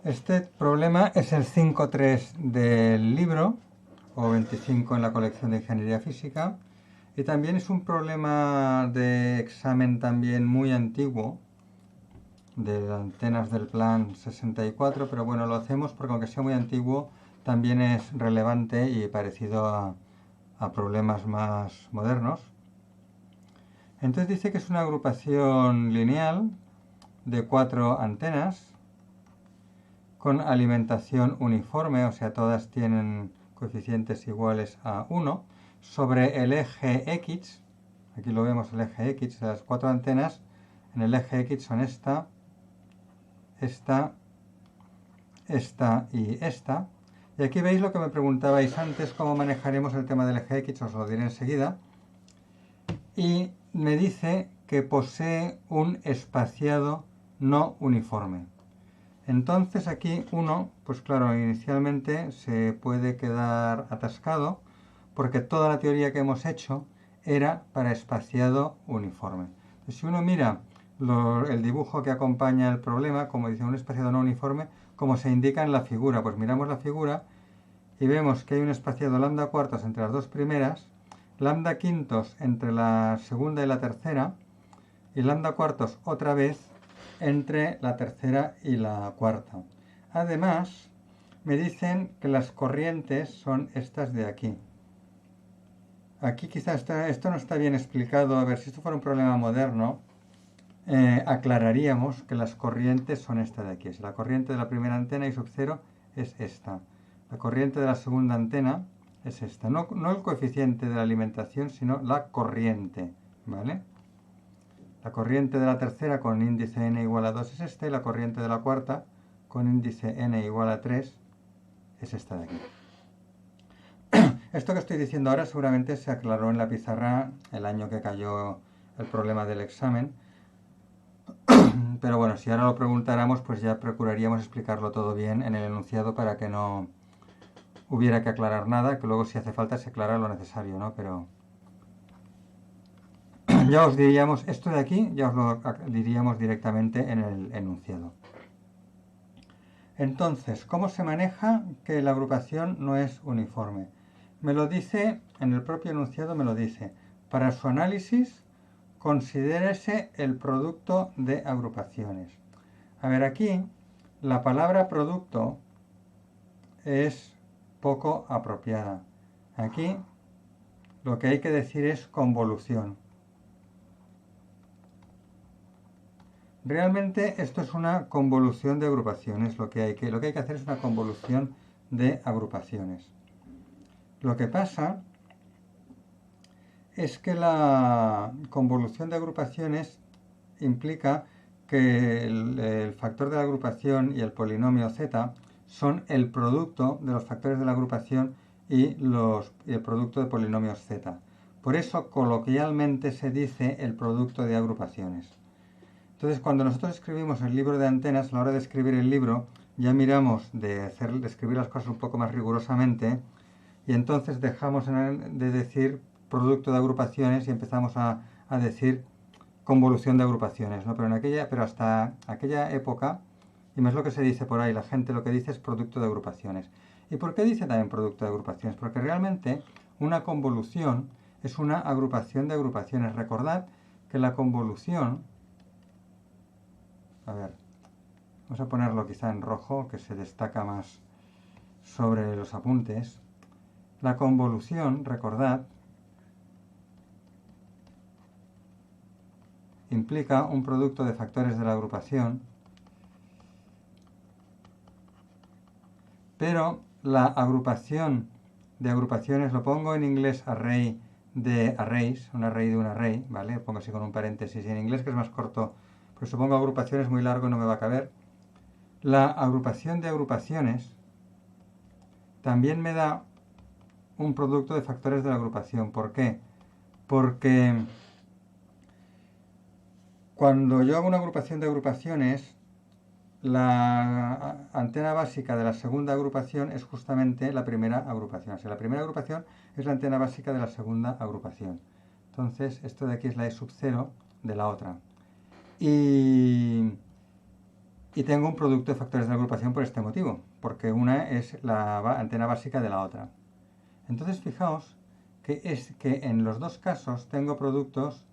Este problema es el 5.3 del libro, o 25 en la colección de Ingeniería Física, y también es un problema de examen también muy antiguo, de antenas del plan 64, pero bueno, lo hacemos porque aunque sea muy antiguo, también es relevante y parecido a problemas más modernos. Entonces dice que es una agrupación lineal de 4 antenas con alimentación uniforme, o sea, todas tienen coeficientes iguales a 1, sobre el eje X. Aquí lo vemos, el eje X, las 4 antenas en el eje X son esta, esta, esta y esta. Y aquí veis lo que me preguntabais antes, cómo manejaremos el tema del eje X, os lo diré enseguida. Y me dice que posee un espaciado no uniforme. Entonces aquí uno, pues claro, inicialmente se puede quedar atascado porque toda la teoría que hemos hecho era para espaciado uniforme. Entonces, si uno mira el dibujo que acompaña el problema, como dice un espaciado no uniforme, como se indica en la figura, pues miramos la figura y vemos que hay un espaciado lambda cuartos entre las dos primeras, lambda quintos entre la segunda y la tercera, y lambda cuartos otra vez entre la tercera y la cuarta. Además, me dicen que las corrientes son estas de aquí. Aquí quizás esto no está bien explicado. A ver, si esto fuera un problema moderno, aclararíamos que las corrientes son esta de aquí. Si la corriente de la primera antena I sub 0 es esta. La corriente de la segunda antena es esta. No, no el coeficiente de la alimentación, sino la corriente. ¿Vale? La corriente de la tercera con índice n igual a 2 es esta, y la corriente de la cuarta con índice n igual a 3 es esta de aquí. Esto que estoy diciendo ahora seguramente se aclaró en la pizarra el año que cayó el problema del examen, pero bueno, si ahora lo preguntáramos, pues ya procuraríamos explicarlo todo bien en el enunciado para que no hubiera que aclarar nada, que luego si hace falta se aclara lo necesario, ¿no? Pero ya os diríamos, esto de aquí ya os lo diríamos directamente en el enunciado. Entonces, ¿cómo se maneja que la agrupación no es uniforme? Me lo dice, en el propio enunciado me lo dice. Para su análisis, considérese el producto de agrupaciones. A ver, aquí la palabra producto es poco apropiada. Aquí lo que hay que decir es convolución. Realmente esto es una convolución de agrupaciones. Lo que hay que hacer es una convolución de agrupaciones. Lo que pasa es que la convolución de agrupaciones implica que el factor de la agrupación y el polinomio z son el producto de los factores de la agrupación y el producto de polinomios z. Por eso coloquialmente se dice el producto de agrupaciones. Entonces, cuando nosotros escribimos el libro de antenas, a la hora de escribir el libro, ya miramos de escribir las cosas un poco más rigurosamente, y entonces dejamos de decir producto de agrupaciones y empezamos a decir convolución de agrupaciones, ¿no? Pero hasta aquella época, y más lo que se dice por ahí, la gente lo que dice es producto de agrupaciones. ¿Y por qué dice también producto de agrupaciones? Porque realmente una convolución es una agrupación de agrupaciones. Recordad que la convolución, a ver, vamos a ponerlo quizá en rojo, que se destaca más sobre los apuntes. La convolución, recordad, implica un producto de factores de la agrupación, pero la agrupación de agrupaciones, lo pongo en inglés array de arrays, un array de un array, ¿vale? Lo pongo así con un paréntesis, y en inglés que es más corto, pues supongo agrupaciones muy largo y no me va a caber. La agrupación de agrupaciones también me da un producto de factores de la agrupación. ¿Por qué? Porque cuando yo hago una agrupación de agrupaciones, la antena básica de la segunda agrupación es justamente la primera agrupación. O sea, la primera agrupación es la antena básica de la segunda agrupación. Entonces, esto de aquí es la E sub 0 de la otra. Y y tengo un producto de factores de agrupación por este motivo, porque una es la antena básica de la otra. Entonces fijaos que en los dos casos tengo productos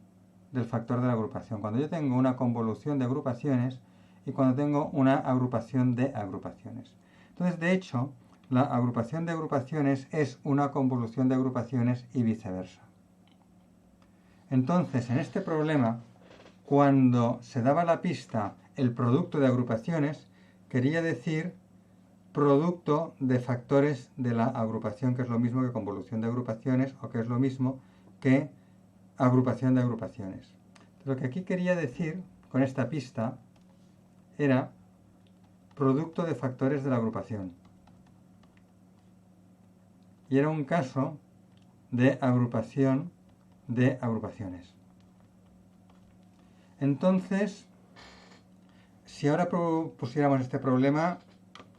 del factor de la agrupación. Cuando yo tengo una convolución de agrupaciones y cuando tengo una agrupación de agrupaciones. Entonces, de hecho, la agrupación de agrupaciones es una convolución de agrupaciones y viceversa. Entonces, en este problema, cuando se daba la pista el producto de agrupaciones, quería decir producto de factores de la agrupación, que es lo mismo que convolución de agrupaciones o que es lo mismo que agrupación de agrupaciones. Lo que aquí quería decir con esta pista era producto de factores de la agrupación. Y era un caso de agrupación de agrupaciones. Entonces, si ahora pusiéramos este problema,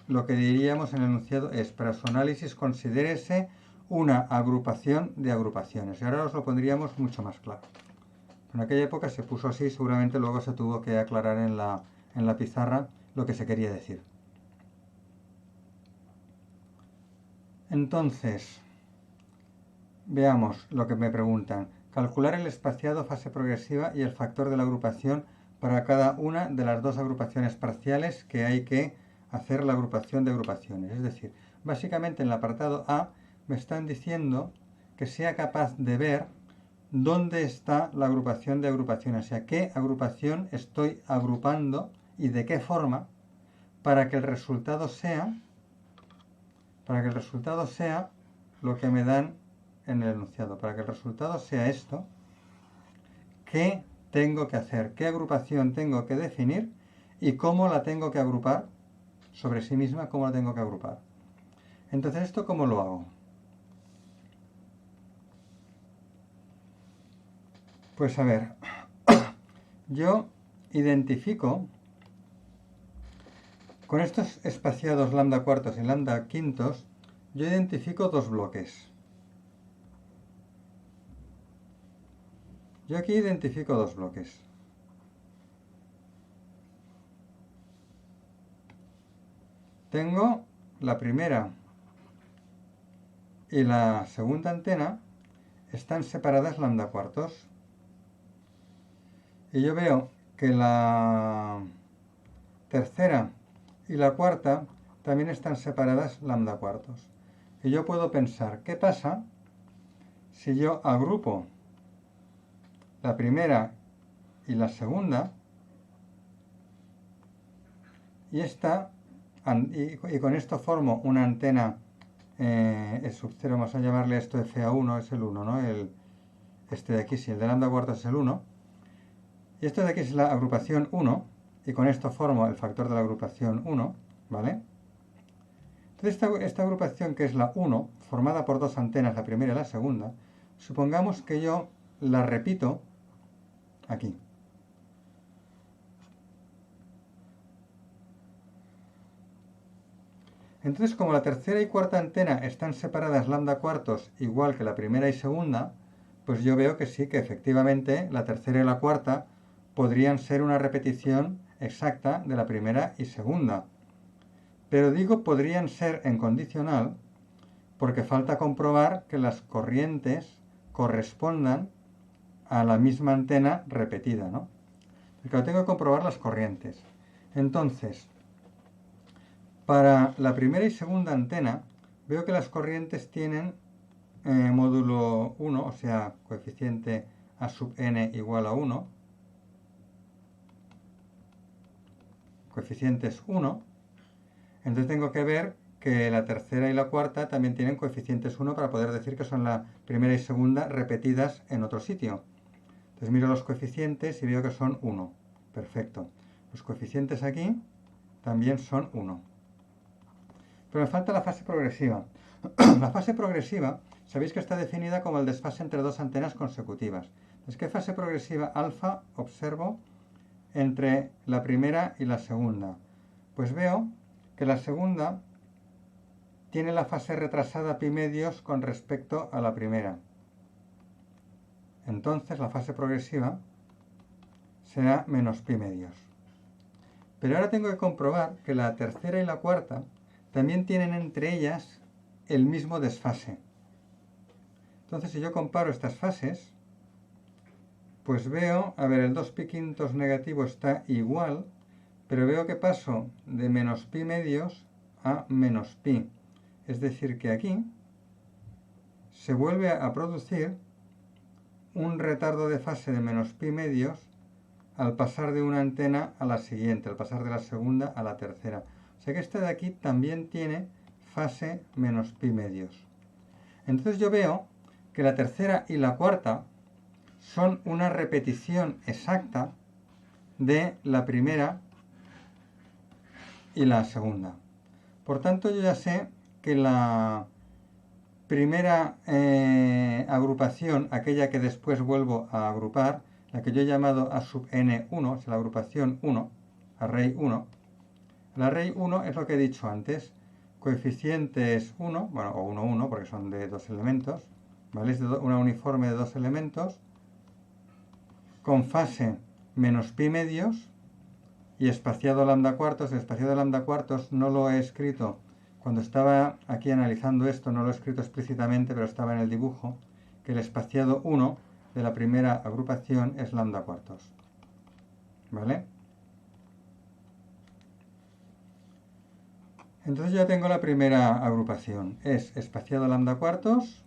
lo que diríamos en el enunciado es: para su análisis considérese una agrupación de agrupaciones. Y ahora os lo pondríamos mucho más claro. En aquella época se puso así, seguramente luego se tuvo que aclarar en la pizarra lo que se quería decir. Entonces, veamos lo que me preguntan. Calcular el espaciado, fase progresiva y el factor de la agrupación para cada una de las dos agrupaciones parciales que hay que hacer la agrupación de agrupaciones. Es decir, básicamente en el apartado A me están diciendo que sea capaz de ver dónde está la agrupación de agrupaciones, o sea, qué agrupación estoy agrupando y de qué forma para que el resultado sea lo que me dan en el enunciado. Para que el resultado sea esto, ¿qué tengo que hacer? ¿Qué agrupación tengo que definir? ¿Y cómo la tengo que agrupar? Sobre sí misma, ¿cómo la tengo que agrupar? Entonces, ¿esto cómo lo hago? Pues a ver, yo identifico con estos espaciados lambda cuartos y lambda quintos, yo identifico dos bloques. Yo aquí identifico dos bloques. Tengo la primera y la segunda antena, están separadas lambda cuartos. Y yo veo que la tercera y la cuarta también están separadas lambda cuartos. Y yo puedo pensar, ¿qué pasa si yo agrupo la primera y la segunda y con esto formo una antena sub 0, vamos a llamarle esto FA1, es el 1, ¿no? Este de aquí, si el de lambda cuartos es el 1, y esto de aquí es la agrupación 1, y con esto formo el factor de la agrupación 1, ¿vale? Entonces esta agrupación, que es la 1, formada por dos antenas, la primera y la segunda, supongamos que yo la repito aquí. Entonces, como la tercera y cuarta antena están separadas lambda cuartos igual que la primera y segunda, pues yo veo que sí, que efectivamente la tercera y la cuarta podrían ser una repetición exacta de la primera y segunda. Pero digo podrían ser en condicional porque falta comprobar que las corrientes correspondan a la misma antena repetida, ¿no? Porque tengo que comprobar las corrientes. Entonces, para la primera y segunda antena, veo que las corrientes tienen módulo 1, o sea, coeficiente a sub n igual a 1. Coeficiente es 1. Entonces tengo que ver que la tercera y la cuarta también tienen coeficientes 1 para poder decir que son la primera y segunda repetidas en otro sitio. Entonces miro los coeficientes y veo que son 1. Perfecto. Los coeficientes aquí también son 1. Pero me falta la fase progresiva. La fase progresiva, sabéis que está definida como el desfase entre dos antenas consecutivas. Entonces, ¿qué fase progresiva alfa observo entre la primera y la segunda? Pues veo que la segunda tiene la fase retrasada pi medios con respecto a la primera. Entonces, la fase progresiva será menos pi medios. Pero ahora tengo que comprobar que la tercera y la cuarta también tienen entre ellas el mismo desfase. Entonces, si yo comparo estas fases, pues veo, a ver, el 2π negativo está igual, pero veo que paso de menos pi medios a menos pi. Es decir, que aquí se vuelve a producir un retardo de fase de menos pi medios al pasar de una antena a la siguiente, al pasar de la segunda a la tercera. O sea que esta de aquí también tiene fase menos pi medios. Entonces yo veo que la tercera y la cuarta son una repetición exacta de la primera y la segunda. Por tanto, yo ya sé que la primera agrupación, aquella que después vuelvo a agrupar, la que yo he llamado A sub n1, es la agrupación 1, array 1. El array 1 es lo que he dicho antes, coeficientes 1, bueno, o 1, 1, porque son de dos elementos, ¿vale? Es de una uniforme de dos elementos, con fase menos pi medios y espaciado lambda cuartos. El espaciado lambda cuartos no lo he escrito cuando estaba aquí analizando esto, no lo he escrito explícitamente, pero estaba en el dibujo, que el espaciado 1 de la primera agrupación es lambda cuartos. ¿Vale? Entonces ya tengo la primera agrupación. Es espaciado lambda cuartos,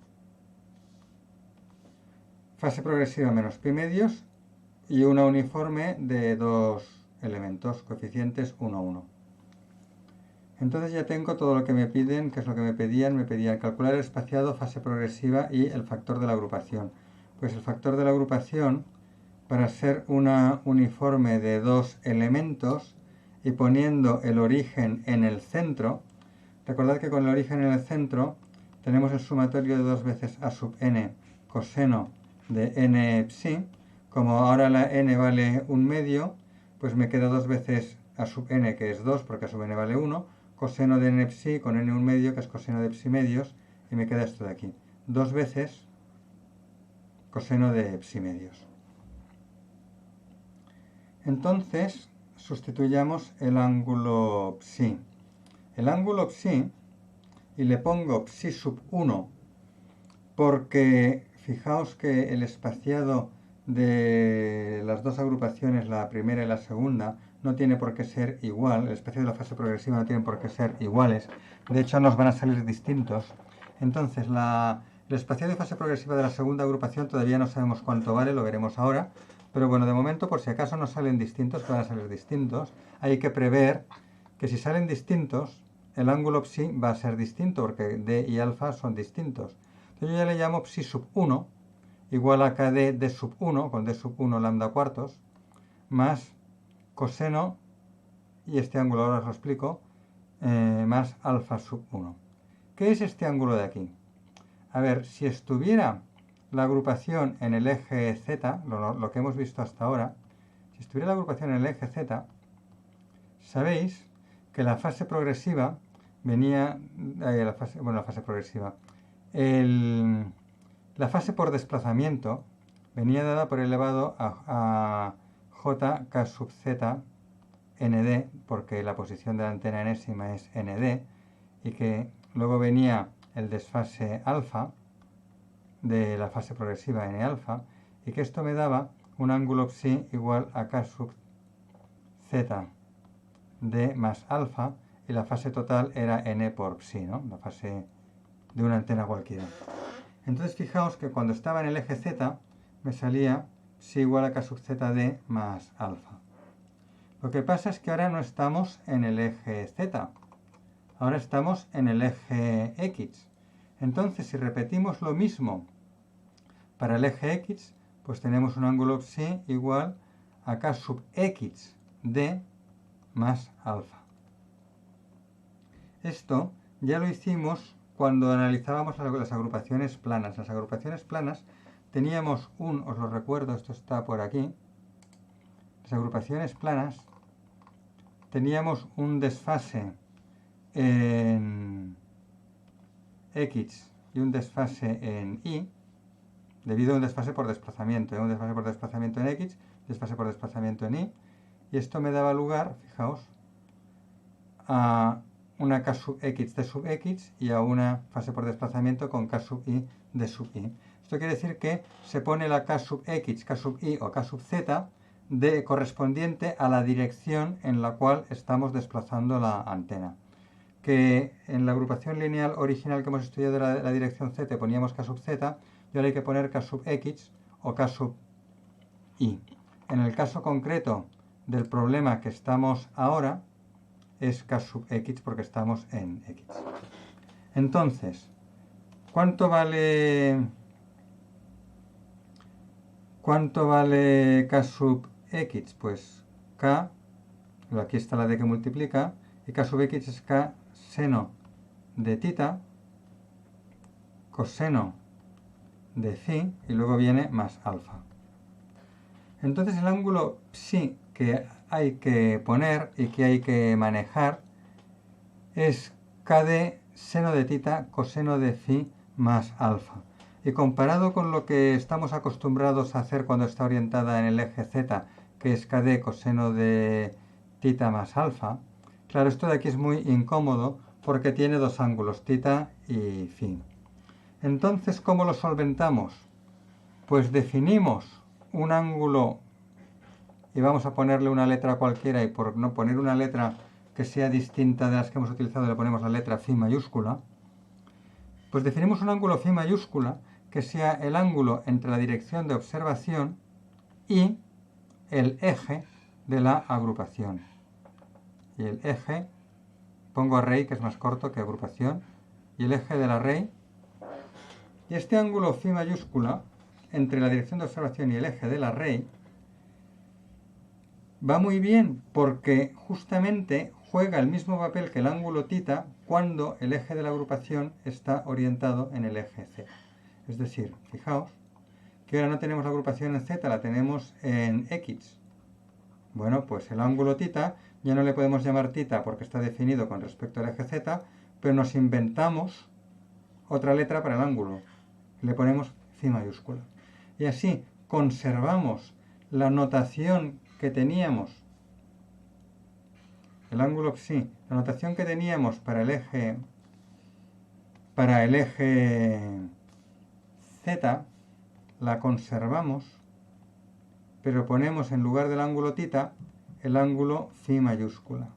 fase progresiva menos pi medios y una uniforme de dos elementos, coeficientes 1, 1. Entonces ya tengo todo lo que me piden, que es lo que me pedían calcular el espaciado, fase progresiva y el factor de la agrupación. Pues el factor de la agrupación, para ser una uniforme de dos elementos y poniendo el origen en el centro, recordad que con el origen en el centro tenemos el sumatorio de 2 veces a sub n coseno de n psi. Como ahora la n vale 1/2, pues me queda 2 veces a sub n, que es 2, porque a sub n vale 1, coseno de n psi con n 1/2, que es coseno de psi medios, y me queda esto de aquí. 2 veces coseno de psi medios. Entonces, sustituyamos el ángulo psi. El ángulo psi, y le pongo psi sub 1, porque fijaos que el espaciado de las dos agrupaciones, la primera y la segunda, no tiene por qué ser igual. El espaciado de la fase progresiva no tiene por qué ser iguales. De hecho, nos van a salir distintos. Entonces, el espaciado de fase progresiva de la segunda agrupación todavía no sabemos cuánto vale, lo veremos ahora. Pero bueno, de momento, por si acaso no salen distintos, que van a salir distintos, hay que prever que si salen distintos, el ángulo psi va a ser distinto, porque d y alfa son distintos. Entonces yo ya le llamo psi sub 1 igual a kd d sub 1, con d sub 1 lambda cuartos, más coseno, y este ángulo ahora os lo explico, más alfa sub 1. ¿Qué es este ángulo de aquí? A ver, si estuviera la agrupación en el eje z, lo que hemos visto hasta ahora, si estuviera la agrupación en el eje z, sabéis que la fase progresiva venía, la fase progresiva, la fase por desplazamiento venía dada por elevado a j k sub z nd, porque la posición de la antena enésima es nd, y que luego venía el desfase alfa de la fase progresiva n alfa, y que esto me daba un ángulo psi igual a k sub z d más alfa, y la fase total era n por psi, ¿no? La fase de una antena cualquiera. Entonces fijaos que cuando estaba en el eje z me salía psi igual a k sub zd más alfa. Lo que pasa es que ahora no estamos en el eje z, ahora estamos en el eje x. Entonces, si repetimos lo mismo para el eje x, pues tenemos un ángulo psi igual a k sub x d más alfa. Esto ya lo hicimos cuando analizábamos las agrupaciones planas. Las agrupaciones planas teníamos os lo recuerdo, esto está por aquí, las agrupaciones planas teníamos un desfase en x y un desfase en y, debido a un desfase por desplazamiento, un desfase por desplazamiento en x, desfase por desplazamiento en y, y esto me daba lugar, fijaos, a una k sub x de sub x y a una fase por desplazamiento con k sub y de sub y. Esto quiere decir que se pone la k sub x, k sub y o k sub z correspondiente a la dirección en la cual estamos desplazando la antena. Que en la agrupación lineal original que hemos estudiado de la dirección z poníamos k sub z, y ahora hay que poner k sub x o k sub y. En el caso concreto del problema que estamos ahora, es k sub x porque estamos en x. Entonces, ¿cuánto vale k sub x? Pues k, aquí está la d que multiplica, y k sub x es k seno de tita, coseno de phi, y luego viene más alfa. Entonces el ángulo psi que hay que poner y que hay que manejar es kd seno de tita coseno de phi más alfa. Y comparado con lo que estamos acostumbrados a hacer cuando está orientada en el eje z, que es kd coseno de tita más alfa, claro, esto de aquí es muy incómodo porque tiene dos ángulos, tita y phi. Entonces, ¿cómo lo solventamos? Pues definimos un ángulo y vamos a ponerle una letra cualquiera, y por no poner una letra que sea distinta de las que hemos utilizado le ponemos la letra phi mayúscula. Pues definimos un ángulo phi mayúscula que sea el ángulo entre la dirección de observación y el eje de la agrupación. Y el eje, pongo array que es más corto que agrupación, y el eje del array. Y este ángulo phi mayúscula entre la dirección de observación y el eje del array va muy bien porque justamente juega el mismo papel que el ángulo tita cuando el eje de la agrupación está orientado en el eje z. Es decir, fijaos que ahora no tenemos la agrupación en z, la tenemos en x. Bueno, pues el ángulo tita ya no le podemos llamar tita porque está definido con respecto al eje z, pero nos inventamos otra letra para el ángulo. Le ponemos phi mayúscula. Y así conservamos la notación que teníamos, el ángulo psi, la notación que teníamos para el eje z, la conservamos, pero ponemos en lugar del ángulo tita el ángulo phi mayúscula.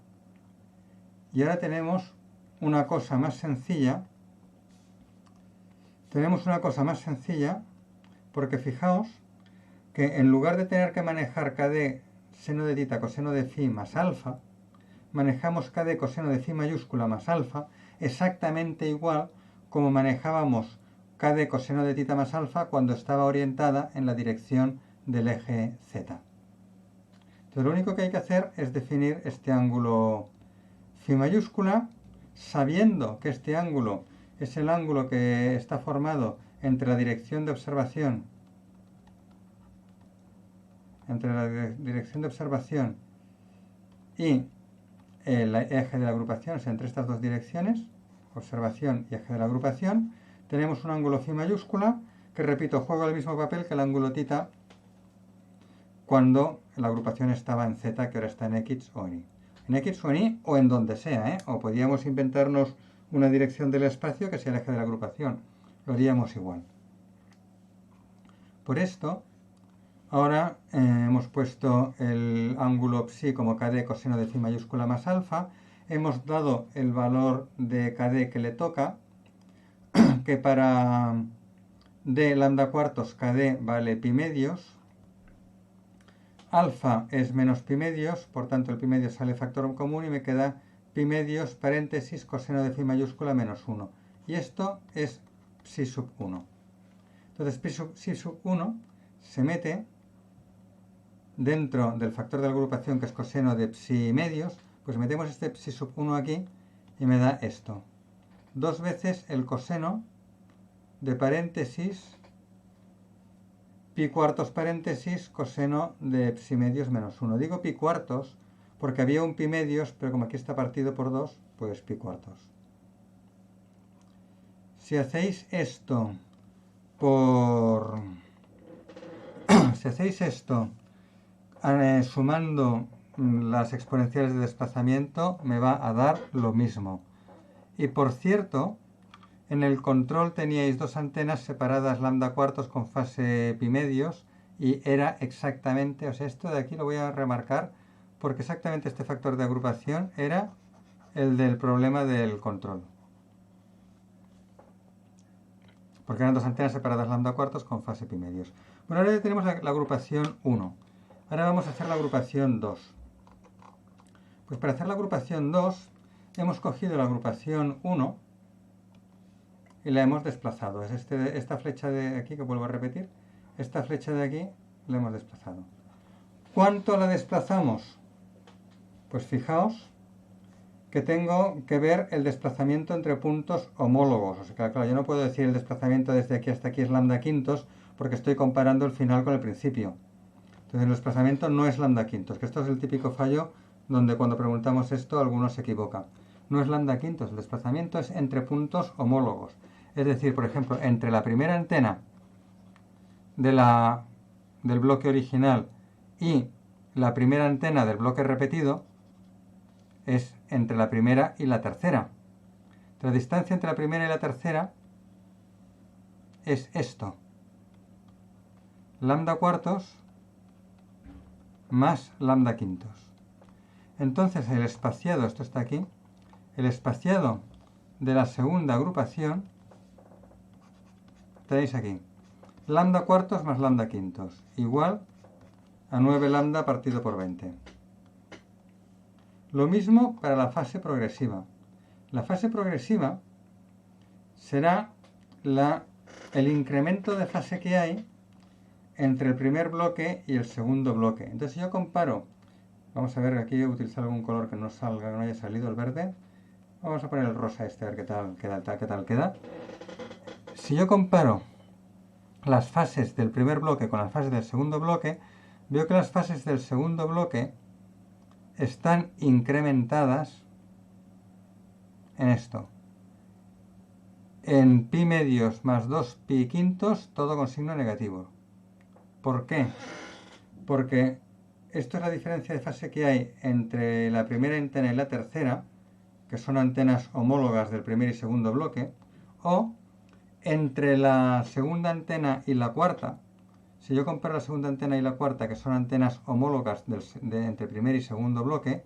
Y ahora tenemos una cosa más sencilla. Porque fijaos que en lugar de tener que manejar kd seno de tita coseno de phi más alfa, manejamos kd coseno de phi mayúscula más alfa exactamente igual como manejábamos kd coseno de tita más alfa cuando estaba orientada en la dirección del eje z. Entonces lo único que hay que hacer es definir este ángulo phi mayúscula, sabiendo que este ángulo es el ángulo que está formado entre la dirección de observación y el eje de la agrupación, o sea, entre estas dos direcciones, observación y eje de la agrupación, tenemos un ángulo phi mayúscula que, repito, juega el mismo papel que el ángulo tita cuando la agrupación estaba en z, que ahora está en x o en y. En x o en y o en donde sea, ¿eh? O podríamos inventarnos una dirección del espacio que sea el eje de la agrupación. Lo haríamos igual. Por esto, ahora hemos puesto el ángulo psi como kd coseno de phi mayúscula más alfa. Hemos dado el valor de kd que le toca, que para d lambda cuartos kd vale pi medios. Alfa es menos pi medios, por tanto el pi medios sale factor común y me queda pi medios paréntesis coseno de phi mayúscula menos 1. Y esto es psi sub 1. Entonces psi sub 1 se mete dentro del factor de la agrupación que es coseno de psi medios, pues metemos este psi sub 1 aquí y me da esto. 2 veces el coseno de paréntesis pi cuartos paréntesis coseno de psi medios menos 1. Digo pi cuartos porque había un pi medios, pero como aquí está partido por 2, pues pi cuartos. Si hacéis esto sumando las exponenciales de desplazamiento me va a dar lo mismo. Y por cierto, en el control teníais dos antenas separadas lambda cuartos con fase pi medios y era exactamente, o sea, esto de aquí lo voy a remarcar porque exactamente este factor de agrupación era el del problema del control. Porque eran dos antenas separadas lambda cuartos con fase pi medios. Bueno, ahora ya tenemos la agrupación 1. Ahora vamos a hacer la agrupación 2. Pues para hacer la agrupación 2 hemos cogido la agrupación 1 y la hemos desplazado. Es esta flecha de aquí, que vuelvo a repetir, esta flecha de aquí la hemos desplazado. ¿Cuánto la desplazamos? Pues fijaos que tengo que ver el desplazamiento entre puntos homólogos. O sea, claro, yo no puedo decir el desplazamiento desde aquí hasta aquí es lambda quintos porque estoy comparando el final con el principio. Entonces el desplazamiento no es lambda quintos, que esto es el típico fallo donde cuando preguntamos esto algunos se equivocan. No es lambda quintos, el desplazamiento es entre puntos homólogos. Es decir, por ejemplo, entre la primera antena del bloque original y la primera antena del bloque repetido es entre la primera y la tercera. La distancia entre la primera y la tercera es esto. Lambda cuartos más lambda quintos. Entonces el espaciado, esto está aquí, el espaciado de la segunda agrupación, tenéis aquí, lambda cuartos más lambda quintos, igual a 9 lambda partido por 20. Lo mismo para la fase progresiva. La fase progresiva será el incremento de fase que hay entre el primer bloque y el segundo bloque. Entonces si yo comparo, vamos a ver, aquí voy a utilizar algún color que no salga, que no haya salido el verde. Vamos a poner el rosa este, a ver qué tal queda. Si yo comparo las fases del primer bloque con las fases del segundo bloque, veo que las fases del segundo bloque están incrementadas en esto. En pi medios más 2 pi quintos, todo con signo negativo. ¿Por qué? Porque esto es la diferencia de fase que hay entre la primera antena y la tercera, que son antenas homólogas del primer y segundo bloque, o entre la segunda antena y la cuarta. Si yo comparo la segunda antena y la cuarta, que son antenas homólogas entre primer y segundo bloque,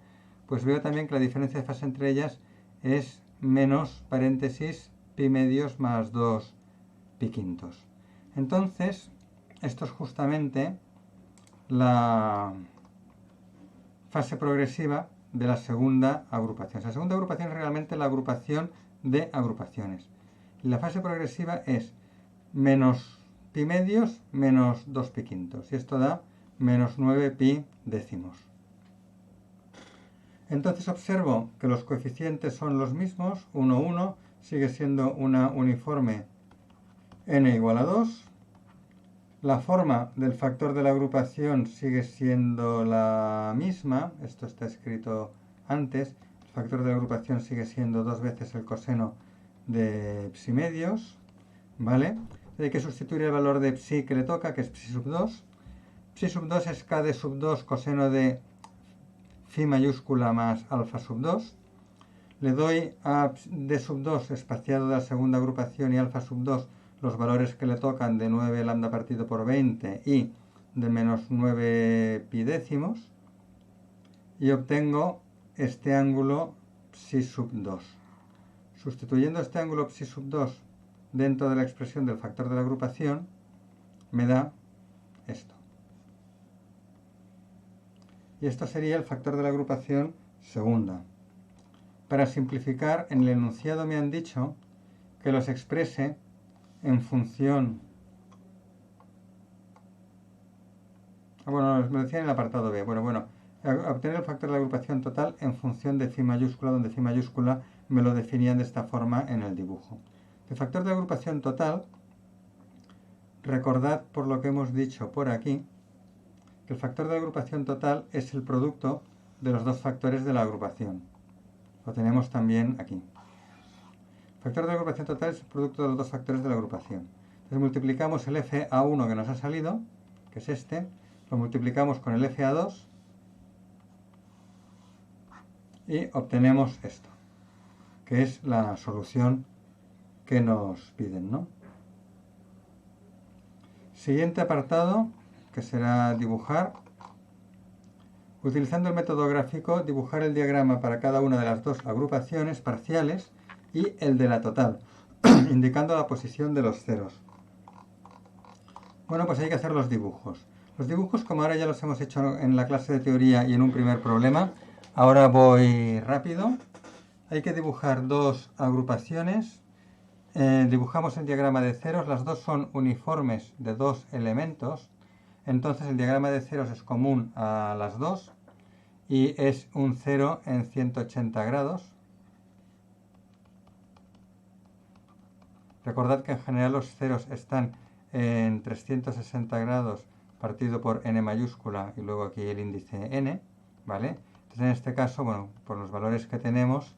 pues veo también que la diferencia de fase entre ellas es menos paréntesis pi medios más 2 pi quintos. Entonces, esto es justamente la fase progresiva de la segunda agrupación. La segunda agrupación es realmente la agrupación de agrupaciones. Y la fase progresiva es menos pi medios menos 2 pi quintos. Y esto da menos 9 pi décimos. Entonces observo que los coeficientes son los mismos. 1, 1. Sigue siendo una uniforme n igual a 2. La forma del factor de la agrupación sigue siendo la misma. Esto está escrito antes. El factor de la agrupación sigue siendo 2 veces el coseno de psi medios. ¿Vale? Hay que sustituir el valor de psi que le toca, que es psi sub 2. Psi sub 2 es kd sub 2 coseno de phi mayúscula más alfa sub 2. Le doy a d sub 2 espaciado de la segunda agrupación y alfa sub 2 los valores que le tocan de 9 lambda partido por 20 y de menos 9 pi décimos. Y obtengo este ángulo psi sub 2. Sustituyendo este ángulo psi sub 2 dentro de la expresión del factor de la agrupación, me da esto. Y esto sería el factor de la agrupación segunda. Para simplificar, en el enunciado me han dicho que los exprese en función... Bueno, me decían en el apartado B. Bueno, obtener el factor de la agrupación total en función de phi mayúscula, donde phi mayúscula me lo definían de esta forma en el dibujo. El factor de agrupación total, recordad por lo que hemos dicho por aquí, que el factor de agrupación total es el producto de los dos factores de la agrupación. Lo tenemos también aquí. El factor de agrupación total es el producto de los dos factores de la agrupación. Entonces multiplicamos el FA1 que nos ha salido, que es este, lo multiplicamos con el FA2 y obtenemos esto, que es la solución que nos piden, ¿no? Siguiente apartado, que será dibujar. Utilizando el método gráfico, dibujar el diagrama para cada una de las dos agrupaciones parciales y el de la total, indicando la posición de los ceros. Bueno, pues hay que hacer los dibujos. Los dibujos, como ahora ya los hemos hecho en la clase de teoría y en un primer problema, ahora voy rápido. Hay que dibujar dos agrupaciones. Dibujamos el diagrama de ceros, las dos son uniformes de dos elementos, entonces el diagrama de ceros es común a las dos y es un 0 en 180 grados. Recordad que en general los ceros están en 360 grados partido por n mayúscula y luego aquí el índice n, ¿vale? Entonces en este caso, bueno, por los valores que tenemos,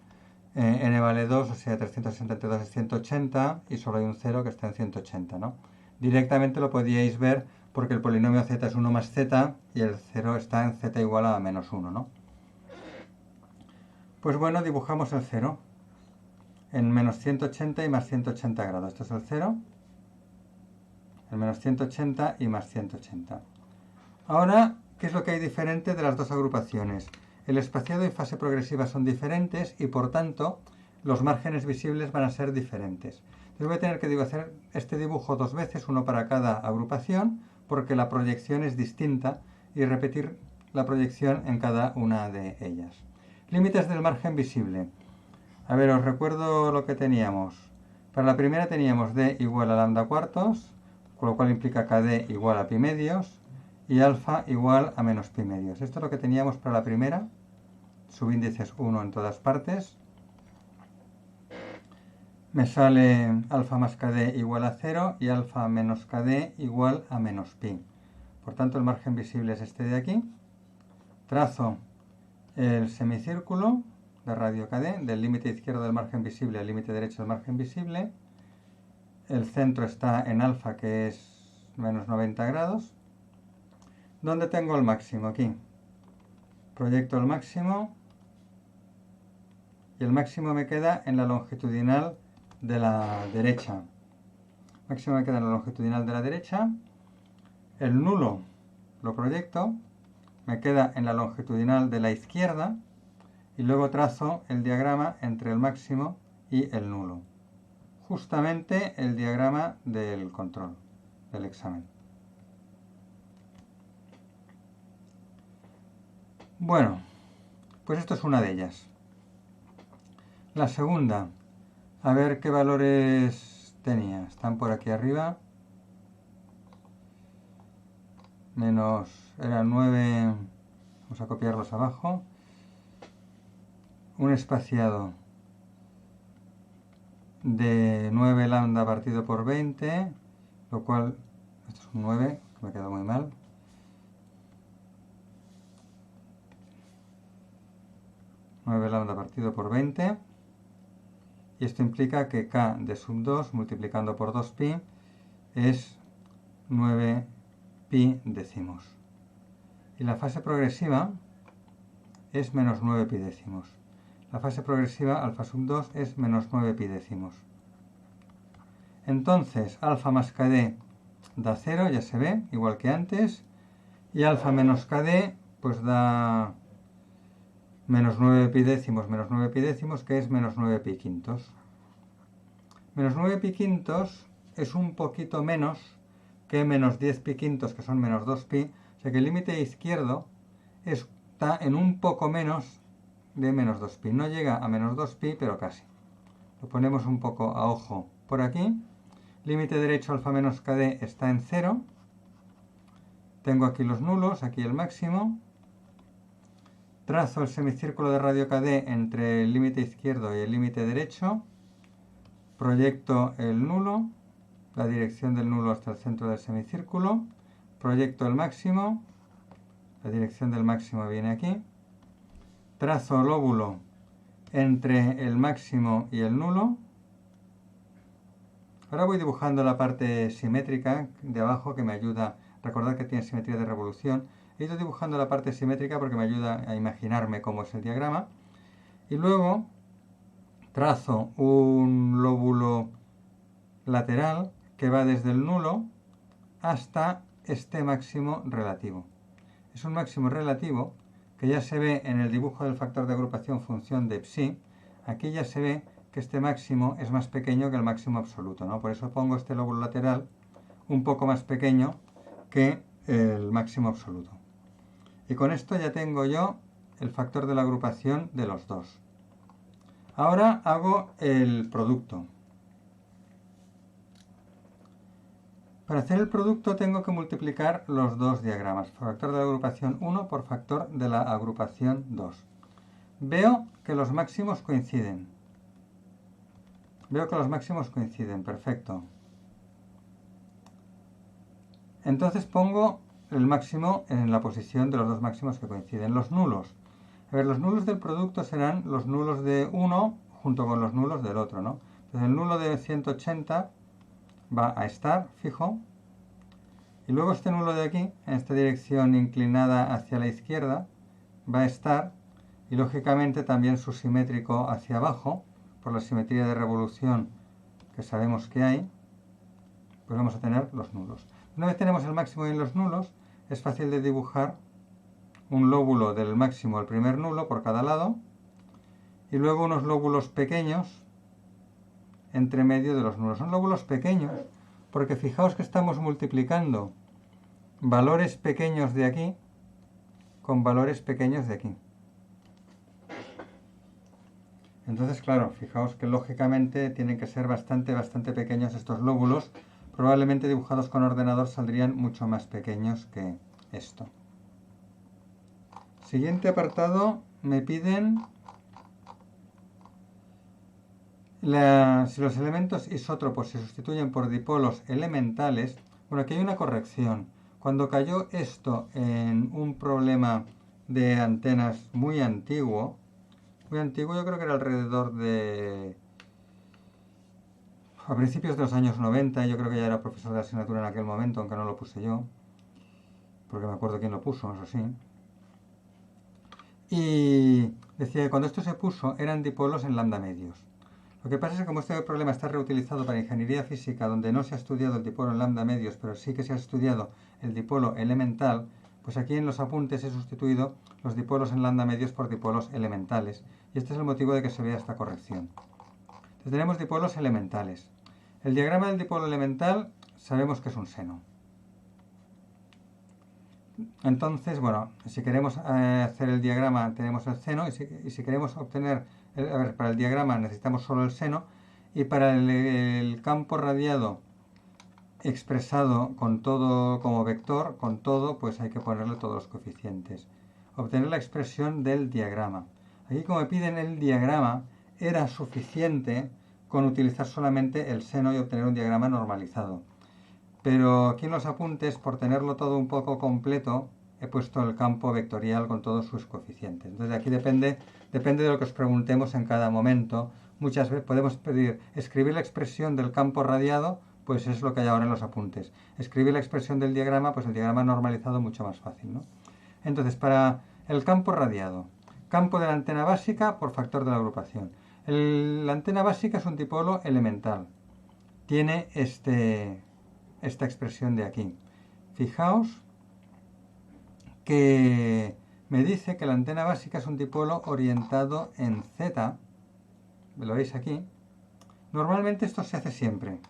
n vale 2, o sea 362 es 180 y solo hay un 0 que está en 180, ¿no? Directamente lo podíais ver porque el polinomio z es 1 más z y el 0 está en z igual a menos 1, ¿no? Pues bueno, dibujamos el 0 en menos 180 y más 180 grados. Esto es el 0, el menos 180 y más 180. Ahora, ¿qué es lo que hay diferente de las dos agrupaciones? El espaciado y fase progresiva son diferentes y por tanto los márgenes visibles van a ser diferentes. Entonces voy a tener que hacer este dibujo dos veces, uno para cada agrupación, porque la proyección es distinta y repetir la proyección en cada una de ellas. Límites del margen visible. A ver, os recuerdo lo que teníamos. Para la primera teníamos d igual a lambda cuartos, con lo cual implica kd igual a pi medios, y alfa igual a menos pi medios. Esto es lo que teníamos para la primera, subíndices 1 en todas partes. Me sale alfa más kd igual a 0 y alfa menos kd igual a menos pi. Por tanto, el margen visible es este de aquí. Trazo el semicírculo de radio kd, del límite izquierdo del margen visible al límite derecho del margen visible. El centro está en alfa, que es menos 90 grados. ¿Dónde tengo el máximo? Aquí. Proyecto el máximo. Y el máximo me queda en la longitudinal de la derecha. Máximo me queda en la longitudinal de la derecha. El nulo lo proyecto. Me queda en la longitudinal de la izquierda. Y luego trazo el diagrama entre el máximo y el nulo. Justamente el diagrama del control, del examen. Bueno, pues esto es una de ellas. La segunda, a ver qué valores tenía. Están por aquí arriba. Menos, eran 9, vamos a copiarlos abajo. Un espaciado de 9 lambda partido por 20, lo cual, esto es un 9, que me queda muy mal. Lambda partido por 20. Y esto implica que k de sub 2 multiplicando por 2pi es 9 pi décimos. Y la fase progresiva es menos 9 pi décimos. La fase progresiva alfa sub 2 es menos 9 pi décimos. Entonces, alfa más kd da 0, ya se ve, igual que antes. Y alfa menos kd, pues da menos 9 pi décimos, que es menos 9 pi quintos. Menos 9 pi quintos es un poquito menos que menos 10 pi quintos, que son menos 2 pi. O sea que el límite izquierdo está en un poco menos de menos 2 pi. No llega a menos 2 pi, pero casi. Lo ponemos un poco a ojo por aquí. Límite derecho alfa menos kd está en 0. Tengo aquí los nulos, aquí el máximo. Trazo el semicírculo de radio kd entre el límite izquierdo y el límite derecho. Proyecto el nulo, la dirección del nulo hasta el centro del semicírculo. Proyecto el máximo, la dirección del máximo viene aquí. Trazo el óvulo entre el máximo y el nulo. Ahora voy dibujando la parte simétrica de abajo que me ayuda. Recordad que tiene simetría de revolución. He ido dibujando la parte simétrica porque me ayuda a imaginarme cómo es el diagrama. Y luego trazo un lóbulo lateral que va desde el nulo hasta este máximo relativo. Es un máximo relativo que ya se ve en el dibujo del factor de agrupación función de psi. Aquí ya se ve que este máximo es más pequeño que el máximo absoluto, ¿no? Por eso pongo este lóbulo lateral un poco más pequeño que el máximo absoluto. Y con esto ya tengo yo el factor de la agrupación de los dos. Ahora hago el producto. Para hacer el producto tengo que multiplicar los dos diagramas, factor de la agrupación 1 por factor de la agrupación 2. Veo que los máximos coinciden. Perfecto. Entonces pongo el máximo en la posición de los dos máximos que coinciden. Los nulos. A ver, los nulos del producto serán los nulos de uno junto con los nulos del otro, ¿no? Entonces el nulo de 180 va a estar fijo. Y luego este nulo de aquí, en esta dirección inclinada hacia la izquierda, va a estar, y lógicamente también su simétrico hacia abajo, por la simetría de revolución que sabemos que hay, pues vamos a tener los nulos. Una vez tenemos el máximo y los nulos, es fácil de dibujar un lóbulo del máximo al primer nulo por cada lado, y luego unos lóbulos pequeños entre medio de los nulos. Son lóbulos pequeños porque fijaos que estamos multiplicando valores pequeños de aquí con valores pequeños de aquí. Entonces, claro, fijaos que lógicamente tienen que ser bastante pequeños estos lóbulos. Probablemente dibujados con ordenador saldrían mucho más pequeños que esto. Siguiente apartado, me piden si los elementos isótropos se sustituyen por dipolos elementales. Bueno, aquí hay una corrección. Cuando cayó esto en un problema de antenas muy antiguo, yo creo que era alrededor de a principios de los años 90, yo creo que ya era profesor de asignatura en aquel momento, aunque no lo puse yo, porque me acuerdo quién lo puso, eso sí. Y decía que cuando esto se puso eran dipolos en lambda medios. Lo que pasa es que como este problema está reutilizado para ingeniería física, donde no se ha estudiado el dipolo en lambda medios, pero sí que se ha estudiado el dipolo elemental, pues aquí en los apuntes he sustituido los dipolos en lambda medios por dipolos elementales. Y este es el motivo de que se vea esta corrección. Entonces tenemos dipolos elementales. El diagrama del dipolo elemental sabemos que es un seno. Entonces, bueno, si queremos hacer el diagrama tenemos el seno, y si queremos obtener, para el diagrama necesitamos solo el seno, y para el campo radiado expresado con todo como vector, con todo, pues hay que ponerle todos los coeficientes. Obtener la expresión del diagrama. Aquí como me piden el diagrama, era suficiente con utilizar solamente el seno y obtener un diagrama normalizado. Pero aquí en los apuntes, por tenerlo todo un poco completo, he puesto el campo vectorial con todos sus coeficientes. Entonces aquí depende de lo que os preguntemos en cada momento. Muchas veces podemos pedir escribir la expresión del campo radiado, pues es lo que hay ahora en los apuntes. Escribir la expresión del diagrama, pues el diagrama normalizado mucho más fácil, ¿no? Entonces, para el campo radiado, campo de la antena básica por factor de la agrupación. La antena básica es un dipolo elemental. Tiene esta expresión de aquí. Fijaos que me dice que la antena básica es un dipolo orientado en Z. ¿Lo veis aquí? Normalmente esto se hace siempre.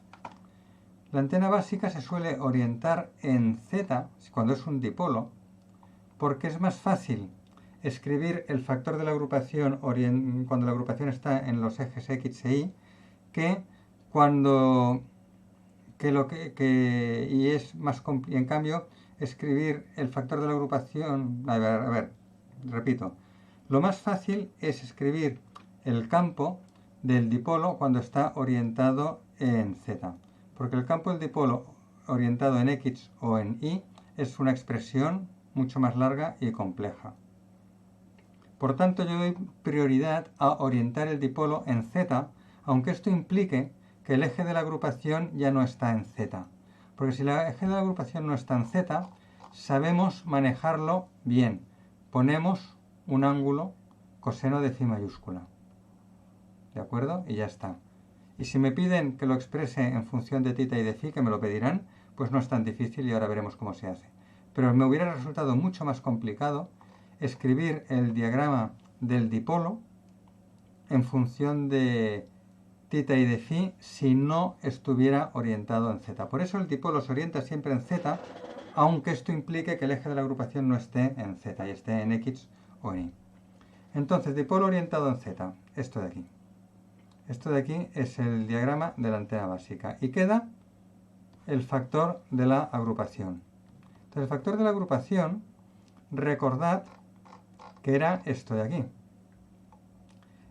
La antena básica se suele orientar en Z cuando es un dipolo, porque es más fácil escribir el factor de la agrupación cuando la agrupación está en los ejes X e Y que cuando y es más y en cambio escribir el factor de la agrupación, a ver, repito, lo más fácil es escribir el campo del dipolo cuando está orientado en Z, porque el campo del dipolo orientado en X o en Y es una expresión mucho más larga y compleja. Por tanto, yo doy prioridad a orientar el dipolo en Z, aunque esto implique que el eje de la agrupación ya no está en Z. Porque si el eje de la agrupación no está en Z, sabemos manejarlo bien. Ponemos un ángulo coseno de phi mayúscula. ¿De acuerdo? Y ya está. Y si me piden que lo exprese en función de tita y de phi, que me lo pedirán, pues no es tan difícil y ahora veremos cómo se hace. Pero me hubiera resultado mucho más complicado escribir el diagrama del dipolo en función de tita y de phi si no estuviera orientado en z. Por eso el dipolo se orienta siempre en z, aunque esto implique que el eje de la agrupación no esté en z y esté en x o en y. Entonces, dipolo orientado en z, esto de aquí. Esto de aquí es el diagrama de la antena básica. Y queda el factor de la agrupación. Entonces, el factor de la agrupación, recordad que era esto de aquí.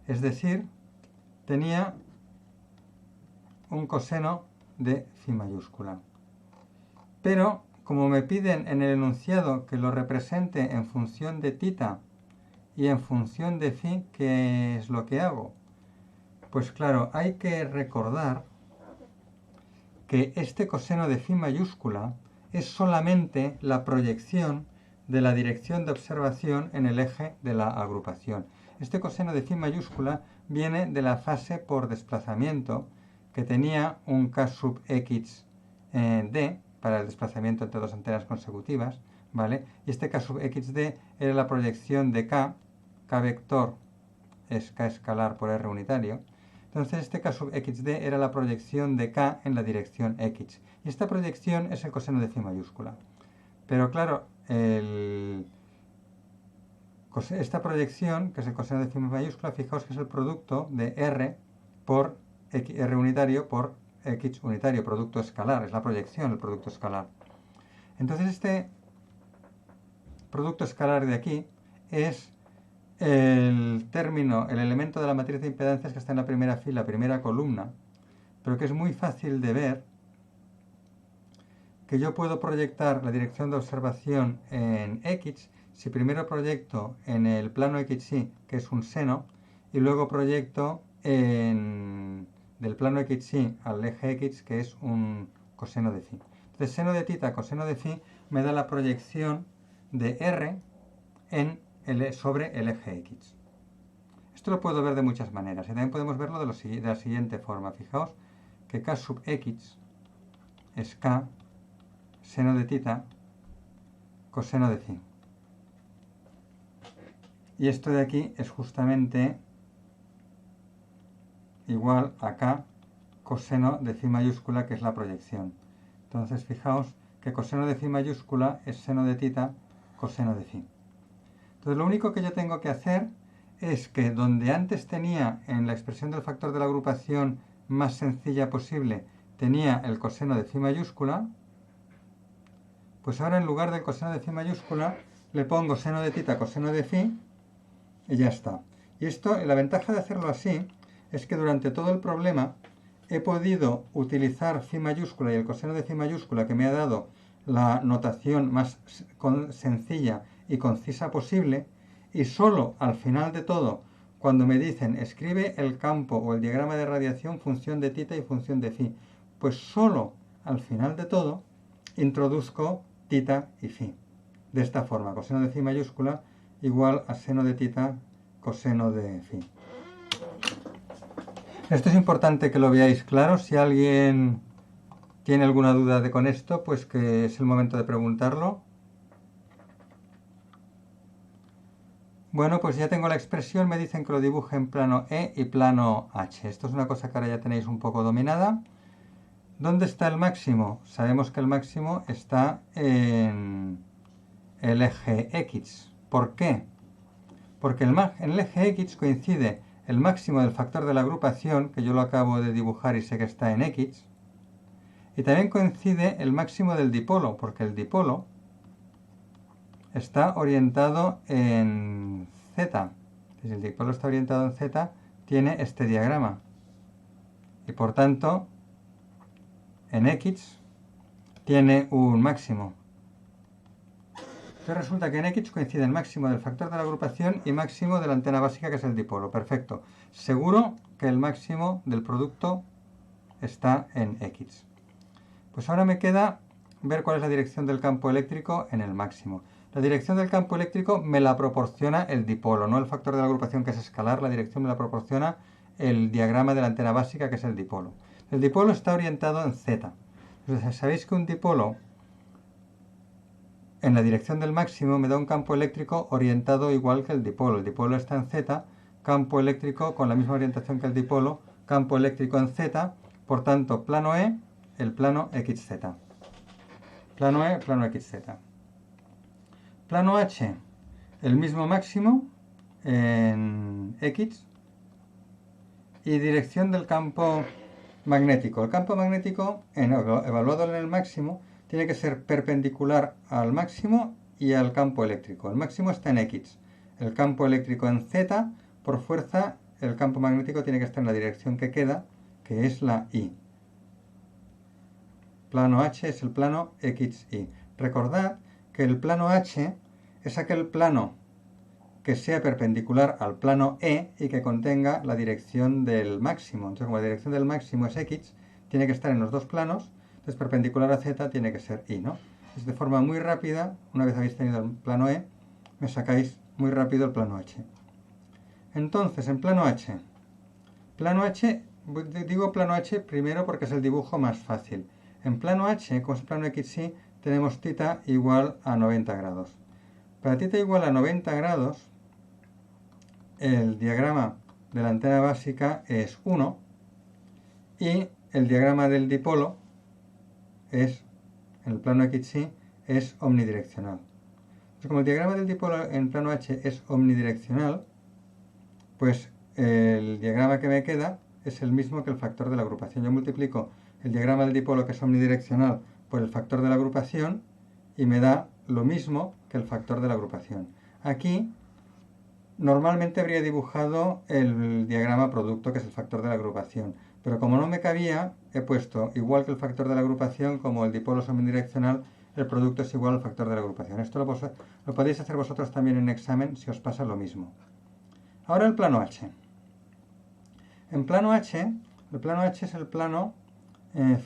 Es decir, tenía un coseno de phi mayúscula. Pero, como me piden en el enunciado que lo represente en función de tita y en función de phi, ¿qué es lo que hago? Pues claro, hay que recordar que este coseno de phi mayúscula es solamente la proyección de la dirección de observación en el eje de la agrupación. Este coseno de phi mayúscula viene de la fase por desplazamiento que tenía un k sub x d para el desplazamiento entre dos antenas consecutivas, ¿vale? Y este k sub xd era la proyección de k vector es k escalar por r unitario. Entonces este k sub xd era la proyección de k en la dirección x. Y esta proyección es el coseno de phi mayúscula. Pero claro, esta proyección, que es el coseno de phi mayúscula, fijaos que es el producto de r por r unitario por x unitario, producto escalar, es la proyección, el producto escalar. Entonces este producto escalar de aquí es el término, el elemento de la matriz de impedancias que está en la primera fila, primera columna, pero que es muy fácil de ver que yo puedo proyectar la dirección de observación en x si primero proyecto en el plano xy, que es un seno, y luego proyecto del plano xy al eje x, que es un coseno de phi. Entonces, seno de tita, coseno de phi, me da la proyección de r sobre el eje x. Esto lo puedo ver de muchas maneras. Y también podemos verlo de la siguiente forma. Fijaos que k sub x es k seno de tita coseno de phi. Y esto de aquí es justamente igual a k coseno de phi mayúscula, que es la proyección. Entonces fijaos que coseno de phi mayúscula es seno de tita coseno de phi. Entonces lo único que yo tengo que hacer es que donde antes tenía en la expresión del factor de la agrupación más sencilla posible, tenía el coseno de phi mayúscula, pues ahora en lugar del coseno de phi mayúscula le pongo seno de tita coseno de phi y ya está. Y esto, la ventaja de hacerlo así es que durante todo el problema he podido utilizar phi mayúscula y el coseno de phi mayúscula, que me ha dado la notación más sencilla y concisa posible, y solo al final de todo, cuando me dicen escribe el campo o el diagrama de radiación función de tita y función de phi, pues solo al final de todo introduzco tita y phi. De esta forma, coseno de phi mayúscula igual a seno de tita coseno de phi. Esto es importante que lo veáis claro. Si alguien tiene alguna duda con esto, pues que es el momento de preguntarlo. Bueno, pues ya tengo la expresión. Me dicen que lo dibuje en plano E y plano H. Esto es una cosa que ahora ya tenéis un poco dominada. ¿Dónde está el máximo? Sabemos que el máximo está en el eje X. ¿Por qué? Porque en el eje X coincide el máximo del factor de la agrupación, que yo lo acabo de dibujar y sé que está en X, y también coincide el máximo del dipolo, porque el dipolo está orientado en Z. Si el dipolo está orientado en Z, tiene este diagrama. Y por tanto, en X tiene un máximo. Entonces resulta que en X coincide el máximo del factor de la agrupación y máximo de la antena básica, que es el dipolo. Perfecto. Seguro que el máximo del producto está en X. Pues ahora me queda ver cuál es la dirección del campo eléctrico en el máximo. La dirección del campo eléctrico me la proporciona el dipolo, no el factor de la agrupación que es escalar, la dirección me la proporciona el diagrama de la antena básica que es el dipolo. El dipolo está orientado en Z. Entonces, sabéis que un dipolo en la dirección del máximo me da un campo eléctrico orientado igual que el dipolo. El dipolo está en Z, campo eléctrico con la misma orientación que el dipolo, campo eléctrico en Z, por tanto, plano E, el plano XZ. Plano E, plano XZ. Plano H, el mismo máximo en X y dirección del campo magnético. El campo magnético, evaluado en el máximo, tiene que ser perpendicular al máximo y al campo eléctrico. El máximo está en X, el campo eléctrico en Z, por fuerza el campo magnético tiene que estar en la dirección que queda, que es la Y. Plano H es el plano XY. Recordad que el plano H es aquel plano que sea perpendicular al plano E y que contenga la dirección del máximo. Entonces, como la dirección del máximo es X, tiene que estar en los dos planos, entonces perpendicular a Z tiene que ser Y, ¿no? Entonces, de forma muy rápida, una vez habéis tenido el plano E, me sacáis muy rápido el plano H. Entonces, en plano H, digo plano H primero porque es el dibujo más fácil. En plano H, como es plano XY, tenemos θ igual a 90 grados. Para θ igual a 90 grados, el diagrama de la antena básica es 1 y el diagrama del dipolo es, en el plano XY, es omnidireccional. Entonces, como el diagrama del dipolo en plano H es omnidireccional, pues el diagrama que me queda es el mismo que el factor de la agrupación. Yo multiplico el diagrama del dipolo, que es omnidireccional, por el factor de la agrupación y me da lo mismo que el factor de la agrupación. Aquí normalmente habría dibujado el diagrama producto, que es el factor de la agrupación, pero como no me cabía, he puesto igual que el factor de la agrupación, como el dipolo es omnidireccional, el producto es igual al factor de la agrupación. Esto lo podéis hacer vosotros también en examen si os pasa lo mismo. Ahora el plano H. En plano H, el plano H es el plano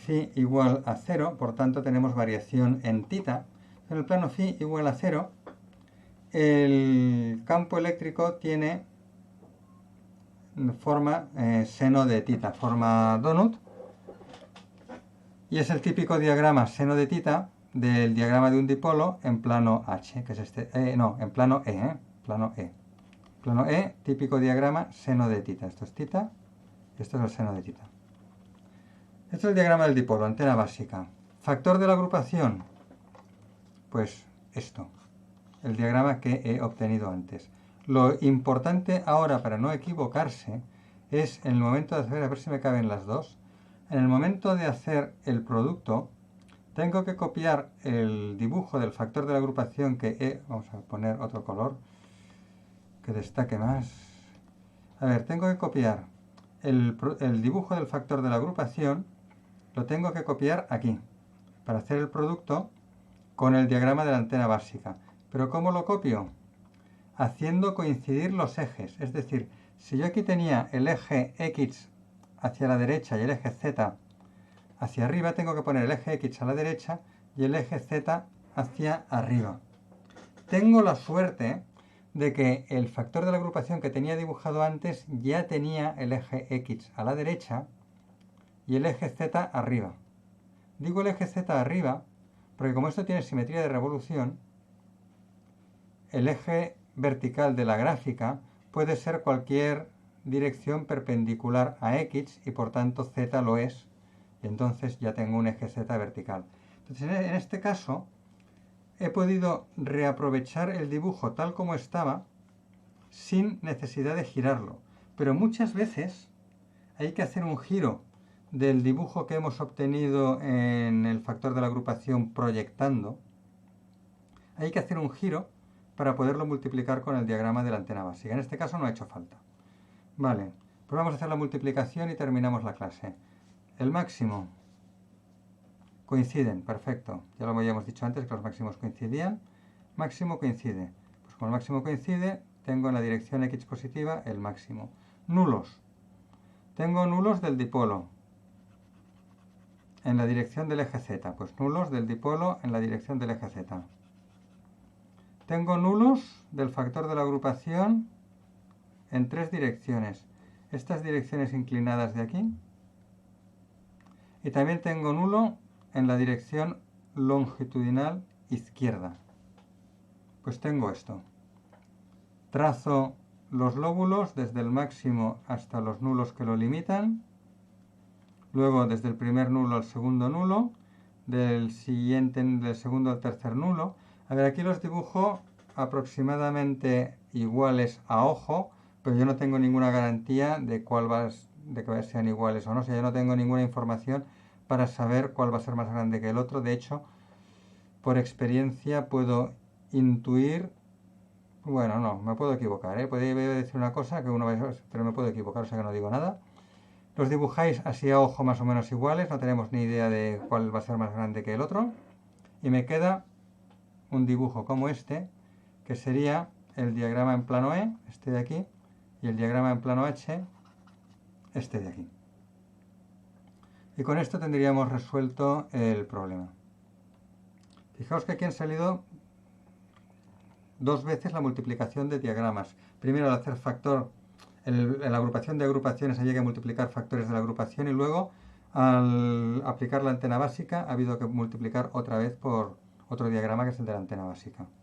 phi igual a 0, por tanto tenemos variación en θ. En el plano phi igual a 0, el campo eléctrico tiene forma seno de θ, forma donut, y es el típico diagrama seno de θ del diagrama de un dipolo en plano H, que es este, en plano E, plano E. Plano E, típico diagrama seno de θ. Esto es θ, y esto es el seno de θ. Este es el diagrama del dipolo, antena básica. Factor de la agrupación, pues esto, el diagrama que he obtenido antes. Lo importante ahora, para no equivocarse, es en el momento de hacer, a ver si me caben las dos, en el momento de hacer el producto, tengo que copiar el dibujo del factor de la agrupación que he, vamos a poner otro color, que destaque más. A ver, tengo que copiar el dibujo del factor de la agrupación, lo tengo que copiar aquí, para hacer el producto con el diagrama de la antena básica. ¿Pero cómo lo copio? Haciendo coincidir los ejes. Es decir, si yo aquí tenía el eje X hacia la derecha y el eje Z hacia arriba, tengo que poner el eje X a la derecha y el eje Z hacia arriba. Tengo la suerte de que el factor de la agrupación que tenía dibujado antes ya tenía el eje X a la derecha y el eje Z arriba. Digo el eje Z arriba porque como esto tiene simetría de revolución, el eje vertical de la gráfica puede ser cualquier dirección perpendicular a X y por tanto Z lo es, y entonces ya tengo un eje Z vertical. Entonces en este caso he podido reaprovechar el dibujo tal como estaba sin necesidad de girarlo, pero muchas veces hay que hacer un giro del dibujo que hemos obtenido en el factor de la agrupación proyectando. Hay que hacer un giro para poderlo multiplicar con el diagrama de la antena básica. En este caso no ha hecho falta. Vale, pues vamos a hacer la multiplicación y terminamos la clase. El máximo coinciden, perfecto. Ya lo habíamos dicho antes que los máximos coincidían. Máximo coincide. Pues como el máximo coincide, tengo en la dirección X positiva el máximo. Nulos. Tengo nulos del dipolo en la dirección del eje Z. Pues nulos del dipolo en la dirección del eje Z. Tengo nulos del factor de la agrupación en 3 direcciones. Estas direcciones inclinadas de aquí. Y también tengo nulo en la dirección longitudinal izquierda. Pues tengo esto. Trazo los lóbulos desde el máximo hasta los nulos que lo limitan. Luego desde el primer nulo al segundo nulo. Del segundo al tercer nulo. A ver, aquí los dibujo aproximadamente iguales a ojo, pero yo no tengo ninguna garantía de de que sean iguales o no. O sea, yo no tengo ninguna información para saber cuál va a ser más grande que el otro. De hecho, por experiencia puedo intuir, bueno, no, me puedo equivocar, ¿eh? Podría decir una cosa que uno va a, pero me puedo equivocar, o sea que no digo nada. Los dibujáis así a ojo más o menos iguales, no tenemos ni idea de cuál va a ser más grande que el otro. Y me queda un dibujo como este, que sería el diagrama en plano E, este de aquí, y el diagrama en plano H, este de aquí. Y con esto tendríamos resuelto el problema. Fijaos que aquí han salido 2 veces la multiplicación de diagramas. Primero al hacer factor, en la agrupación de agrupaciones había que multiplicar factores de la agrupación y luego al aplicar la antena básica ha habido que multiplicar otra vez por otro diagrama que es el de la antena básica.